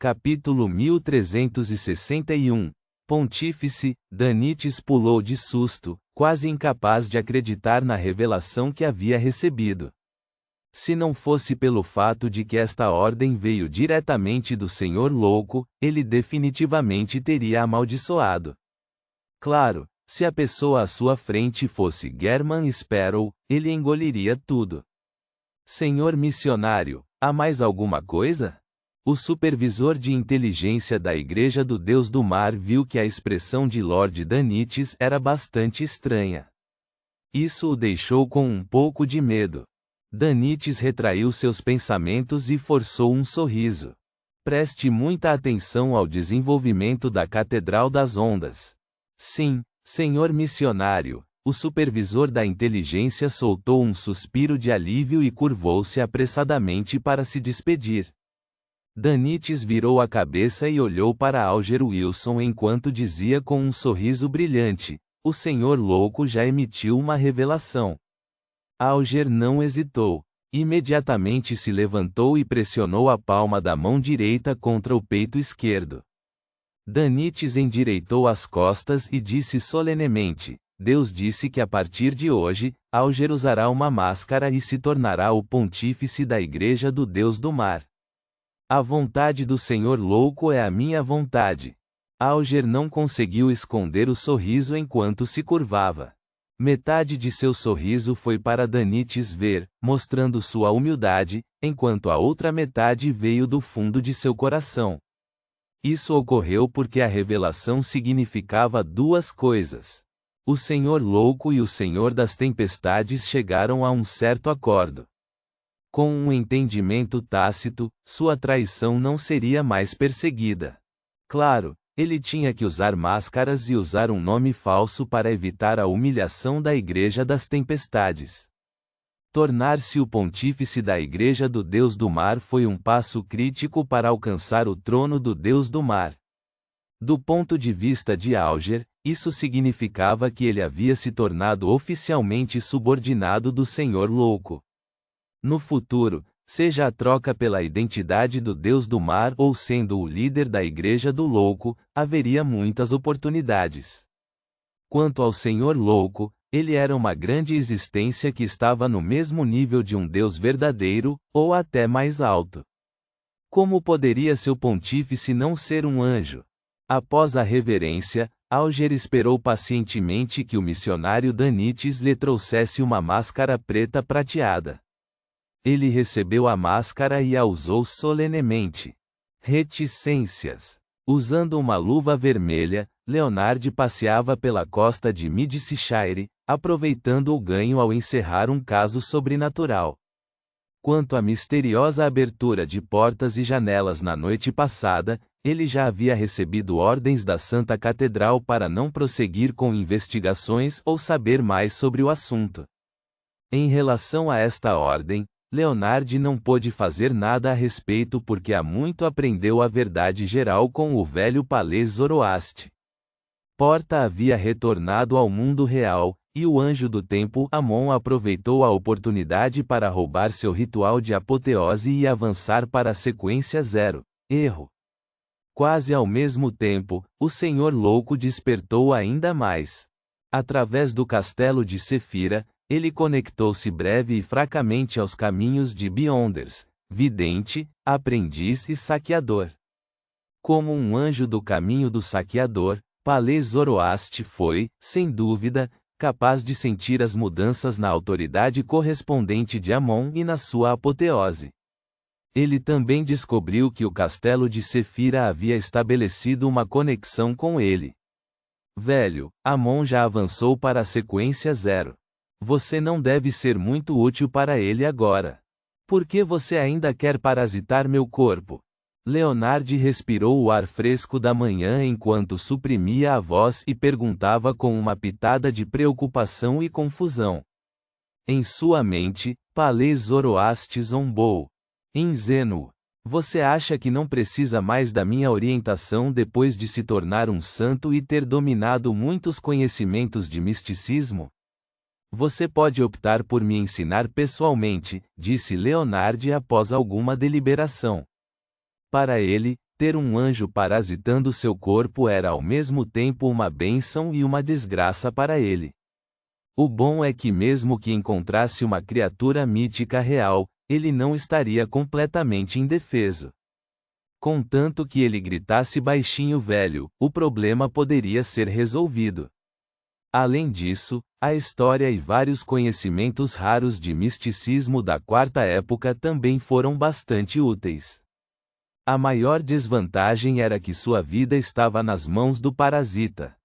Capítulo 1361. Pontífice. Danites pulou de susto, quase incapaz de acreditar na revelação que havia recebido. Se não fosse pelo fato de que esta ordem veio diretamente do Senhor Louco, ele definitivamente teria amaldiçoado. Claro, se a pessoa à sua frente fosse German Sparrow, ele engoliria tudo. Senhor missionário, há mais alguma coisa? O supervisor de inteligência da Igreja do Deus do Mar viu que a expressão de Lord Danites era bastante estranha. Isso o deixou com um pouco de medo. Danites retraiu seus pensamentos e forçou um sorriso. Preste muita atenção ao desenvolvimento da Catedral das Ondas. Sim, senhor missionário. O supervisor da inteligência soltou um suspiro de alívio e curvou-se apressadamente para se despedir. Danites virou a cabeça e olhou para Alger Wilson enquanto dizia com um sorriso brilhante: o Senhor Louco já emitiu uma revelação. Alger não hesitou. Imediatamente se levantou e pressionou a palma da mão direita contra o peito esquerdo. Danites endireitou as costas e disse solenemente: Deus disse que a partir de hoje, Alger usará uma máscara e se tornará o pontífice da Igreja do Deus do Mar. A vontade do Senhor Louco é a minha vontade. Alger não conseguiu esconder o sorriso enquanto se curvava. Metade de seu sorriso foi para Danites ver, mostrando sua humildade, enquanto a outra metade veio do fundo de seu coração. Isso ocorreu porque a revelação significava duas coisas. O Senhor Louco e o Senhor das Tempestades chegaram a um certo acordo. Com um entendimento tácito, sua traição não seria mais perseguida. Claro, ele tinha que usar máscaras e usar um nome falso para evitar a humilhação da Igreja das Tempestades. Tornar-se o pontífice da Igreja do Deus do Mar foi um passo crítico para alcançar o trono do Deus do Mar. Do ponto de vista de Alger, isso significava que ele havia se tornado oficialmente subordinado do Senhor Louco. No futuro, seja a troca pela identidade do Deus do Mar ou sendo o líder da Igreja do Louco, haveria muitas oportunidades. Quanto ao Senhor Louco, ele era uma grande existência que estava no mesmo nível de um Deus verdadeiro, ou até mais alto. Como poderia seu pontífice não ser um anjo? Após a reverência, Alger esperou pacientemente que o missionário Danites lhe trouxesse uma máscara preta prateada. Ele recebeu a máscara e a usou solenemente. Reticências. Usando uma luva vermelha, Leonard passeava pela costa de Midshire, aproveitando o ganho ao encerrar um caso sobrenatural. Quanto à misteriosa abertura de portas e janelas na noite passada, ele já havia recebido ordens da Santa Catedral para não prosseguir com investigações ou saber mais sobre o assunto. Em relação a esta ordem, Leonard não pôde fazer nada a respeito porque há muito aprendeu a verdade geral com o velho Palais Zoroastre. Porta havia retornado ao mundo real, e o anjo do tempo Amon aproveitou a oportunidade para roubar seu ritual de apoteose e avançar para a sequência 0. Erro. Quase ao mesmo tempo, o Senhor Louco despertou ainda mais. Através do castelo de Sefira, ele conectou-se breve e fracamente aos caminhos de Beyonders, vidente, aprendiz e saqueador. Como um anjo do caminho do saqueador, Palais Zoroastre foi, sem dúvida, capaz de sentir as mudanças na autoridade correspondente de Amon e na sua apoteose. Ele também descobriu que o castelo de Sefira havia estabelecido uma conexão com ele. Velho, Amon já avançou para a sequência 0. Você não deve ser muito útil para ele agora. Por que você ainda quer parasitar meu corpo? Leonard respirou o ar fresco da manhã enquanto suprimia a voz e perguntava com uma pitada de preocupação e confusão. Em sua mente, Palais Zoroastre zombou. Ingênuo. Você acha que não precisa mais da minha orientação depois de se tornar um santo e ter dominado muitos conhecimentos de misticismo? Você pode optar por me ensinar pessoalmente, disse Leonard após alguma deliberação. Para ele, ter um anjo parasitando seu corpo era ao mesmo tempo uma bênção e uma desgraça para ele. O bom é que mesmo que encontrasse uma criatura mítica real, ele não estaria completamente indefeso. Contanto que ele gritasse baixinho velho, o problema poderia ser resolvido. Além disso, a história e vários conhecimentos raros de misticismo da quarta época também foram bastante úteis. A maior desvantagem era que sua vida estava nas mãos do parasita.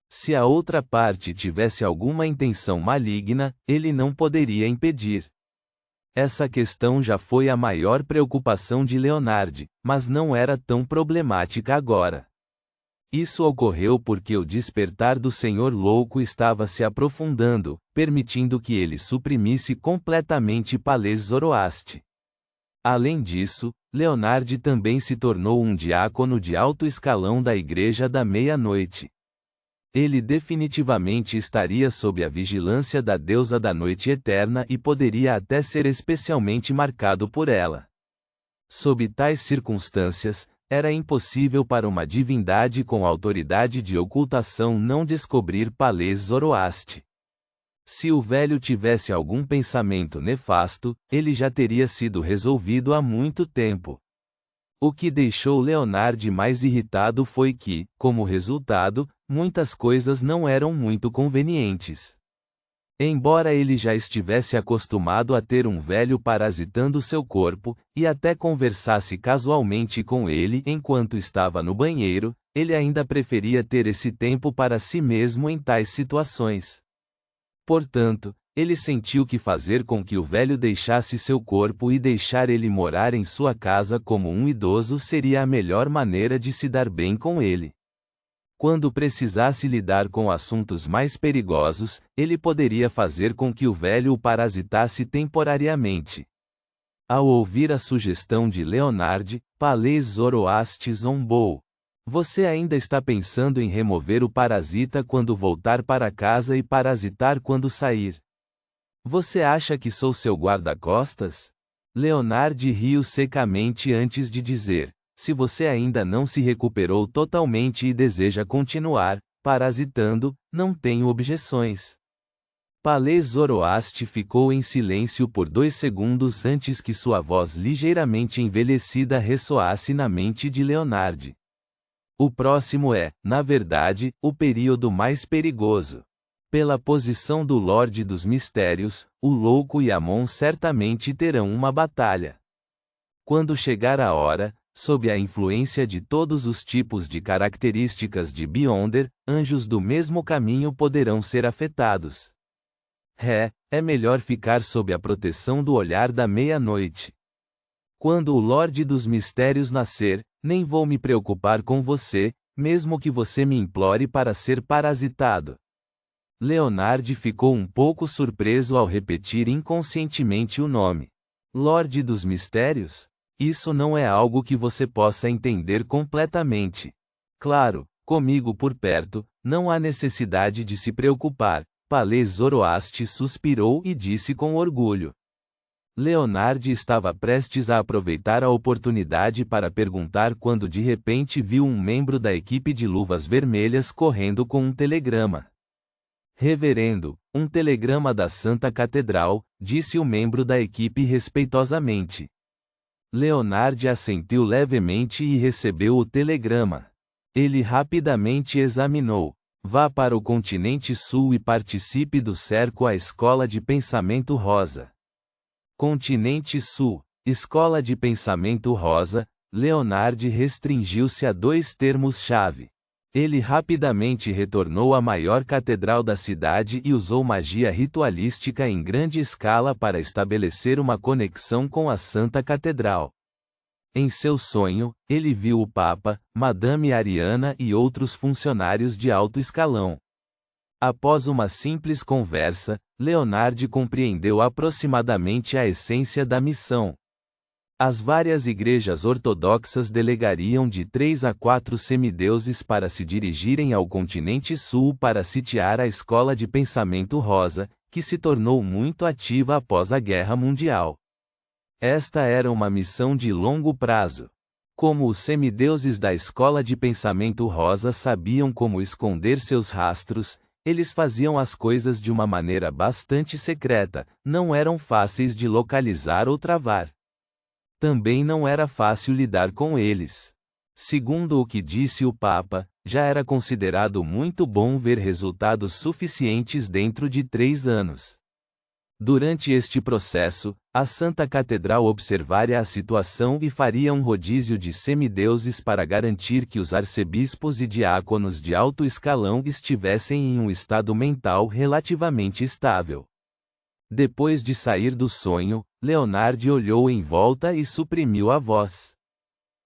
Se a outra parte tivesse alguma intenção maligna, ele não poderia impedir. Essa questão já foi a maior preocupação de Leonard, mas não era tão problemática agora. Isso ocorreu porque o despertar do Senhor Louco estava se aprofundando, permitindo que ele suprimisse completamente Palés Zoroaste. Além disso, Leonard também se tornou um diácono de alto escalão da Igreja da Meia-Noite. Ele definitivamente estaria sob a vigilância da deusa da noite eterna e poderia até ser especialmente marcado por ela. Sob tais circunstâncias, era impossível para uma divindade com autoridade de ocultação não descobrir Palés Zoroaste. Se o velho tivesse algum pensamento nefasto, ele já teria sido resolvido há muito tempo. O que deixou Leonard mais irritado foi que, como resultado, muitas coisas não eram muito convenientes. Embora ele já estivesse acostumado a ter um velho parasitando seu corpo, e até conversasse casualmente com ele enquanto estava no banheiro, ele ainda preferia ter esse tempo para si mesmo em tais situações. Portanto, ele sentiu que fazer com que o velho deixasse seu corpo e deixar ele morar em sua casa como um idoso seria a melhor maneira de se dar bem com ele. Quando precisasse lidar com assuntos mais perigosos, ele poderia fazer com que o velho o parasitasse temporariamente. Ao ouvir a sugestão de Leonard, Palés Zoroaste zombou. Você ainda está pensando em remover o parasita quando voltar para casa e parasitar quando sair? Você acha que sou seu guarda-costas? Leonard riu secamente antes de dizer: se você ainda não se recuperou totalmente e deseja continuar parasitando, não tenho objeções. Palés Zoroaste ficou em silêncio por 2 segundos antes que sua voz ligeiramente envelhecida ressoasse na mente de Leonard. O próximo é, na verdade, o período mais perigoso. Pela posição do Lorde dos Mistérios, o Louco e Amon certamente terão uma batalha. Quando chegar a hora, sob a influência de todos os tipos de características de Beyonder, anjos do mesmo caminho poderão ser afetados. É melhor ficar sob a proteção do olhar da meia-noite. Quando o Lorde dos Mistérios nascer, nem vou me preocupar com você, mesmo que você me implore para ser parasitado. Leonard ficou um pouco surpreso ao repetir inconscientemente o nome. Lorde dos Mistérios? Isso não é algo que você possa entender completamente. Claro, comigo por perto, não há necessidade de se preocupar. Palés Zoroaste suspirou e disse com orgulho. Leonard estava prestes a aproveitar a oportunidade para perguntar quando de repente viu um membro da equipe de luvas vermelhas correndo com um telegrama. Reverendo, um telegrama da Santa Catedral, disse o membro da equipe respeitosamente. Leonard assentiu levemente e recebeu o telegrama. Ele rapidamente examinou. Vá para o continente sul e participe do cerco à Escola de Pensamento Rosa. Continente Sul, Escola de Pensamento Rosa. Leonard restringiu-se a 2 termos-chave. Ele rapidamente retornou à maior catedral da cidade e usou magia ritualística em grande escala para estabelecer uma conexão com a Santa Catedral. Em seu sonho, ele viu o Papa, Madame Ariana e outros funcionários de alto escalão. Após uma simples conversa, Leonard compreendeu aproximadamente a essência da missão. As várias igrejas ortodoxas delegariam de 3 a 4 semideuses para se dirigirem ao continente sul para sitiar a Escola de Pensamento Rosa, que se tornou muito ativa após a Guerra Mundial. Esta era uma missão de longo prazo. Como os semideuses da escola de pensamento rosa sabiam como esconder seus rastros, eles faziam as coisas de uma maneira bastante secreta, não eram fáceis de localizar ou travar. Também não era fácil lidar com eles. Segundo o que disse o Papa, já era considerado muito bom ver resultados suficientes dentro de 3 anos. Durante este processo, a Santa Catedral observaria a situação e faria um rodízio de semideuses para garantir que os arcebispos e diáconos de alto escalão estivessem em um estado mental relativamente estável. Depois de sair do sonho, Leonardi olhou em volta e suprimiu a voz.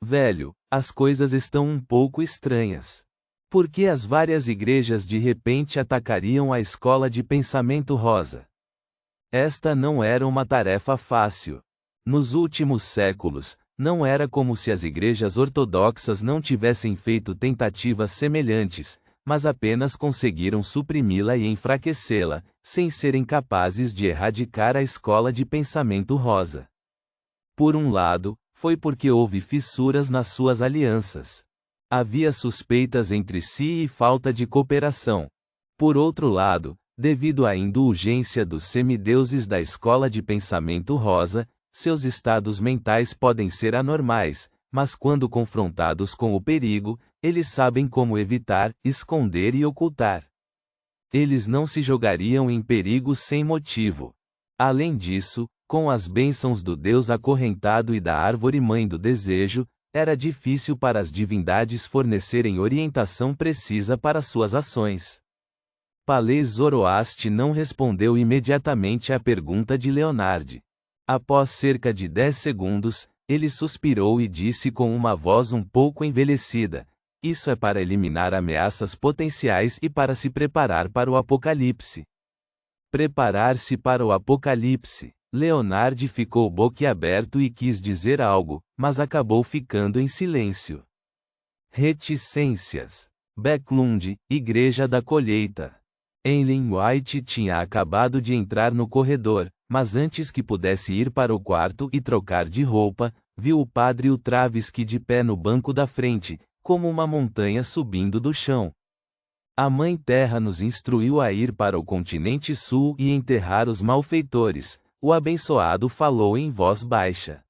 Velho, as coisas estão um pouco estranhas. Por que as várias igrejas de repente atacariam a escola de pensamento rosa? Esta não era uma tarefa fácil. Nos últimos séculos, não era como se as igrejas ortodoxas não tivessem feito tentativas semelhantes, mas apenas conseguiram suprimi-la e enfraquecê-la, sem serem capazes de erradicar a escola de pensamento rosa. Por um lado, foi porque houve fissuras nas suas alianças. Havia suspeitas entre si e falta de cooperação. Por outro lado, devido à indulgência dos semideuses da escola de pensamento rosa, seus estados mentais podem ser anormais, mas quando confrontados com o perigo, eles sabem como evitar, esconder e ocultar. Eles não se jogariam em perigo sem motivo. Além disso, com as bênçãos do Deus acorrentado e da árvore mãe do desejo, era difícil para as divindades fornecerem orientação precisa para suas ações. Palais Zoroastre não respondeu imediatamente à pergunta de Leonardi. Após cerca de 10 segundos, ele suspirou e disse com uma voz um pouco envelhecida: "Isso é para eliminar ameaças potenciais e para se preparar para o apocalipse." Preparar-se para o apocalipse. Leonardi ficou boquiaberto e quis dizer algo, mas acabou ficando em silêncio. Reticências. Backlund, Igreja da Colheita. Ellen White tinha acabado de entrar no corredor, mas antes que pudesse ir para o quarto e trocar de roupa, viu o padre Ultravisky de pé no banco da frente, como uma montanha subindo do chão. A Mãe Terra nos instruiu a ir para o continente sul e enterrar os malfeitores, o abençoado falou em voz baixa.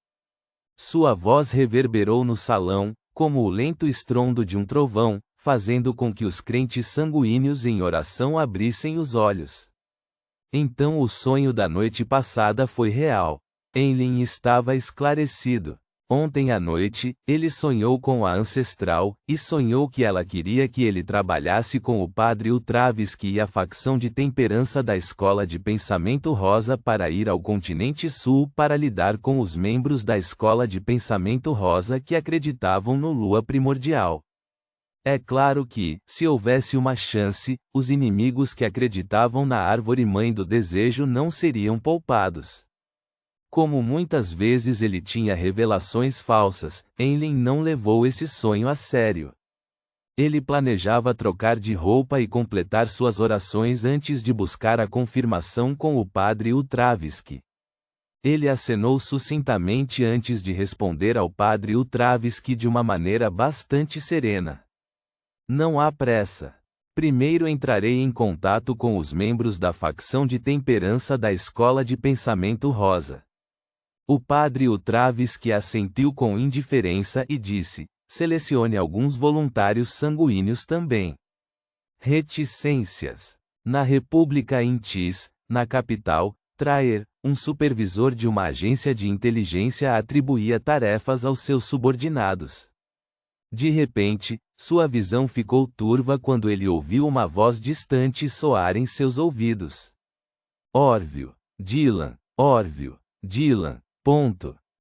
Sua voz reverberou no salão, como o lento estrondo de um trovão, fazendo com que os crentes sanguíneos em oração abrissem os olhos. Então o sonho da noite passada foi real. Enlil estava esclarecido. Ontem à noite, ele sonhou com a ancestral, e sonhou que ela queria que ele trabalhasse com o padre Ultravisky e a facção de temperança da escola de pensamento rosa para ir ao continente sul para lidar com os membros da escola de pensamento rosa que acreditavam no Lua primordial. É claro que, se houvesse uma chance, os inimigos que acreditavam na árvore mãe do desejo não seriam poupados. Como muitas vezes ele tinha revelações falsas, Enlil não levou esse sonho a sério. Ele planejava trocar de roupa e completar suas orações antes de buscar a confirmação com o padre Ultravisky. Ele acenou sucintamente antes de responder ao padre Ultravisky de uma maneira bastante serena. Não há pressa. Primeiro entrarei em contato com os membros da facção de temperança da escola de pensamento rosa. O padre Ultravisky assentiu com indiferença e disse: selecione alguns voluntários sanguíneos também. Reticências. Na República em Tis, na capital, Traer, um supervisor de uma agência de inteligência atribuía tarefas aos seus subordinados. De repente, sua visão ficou turva quando ele ouviu uma voz distante soar em seus ouvidos. Orville, Dylan, Orville, Dylan. Ponto.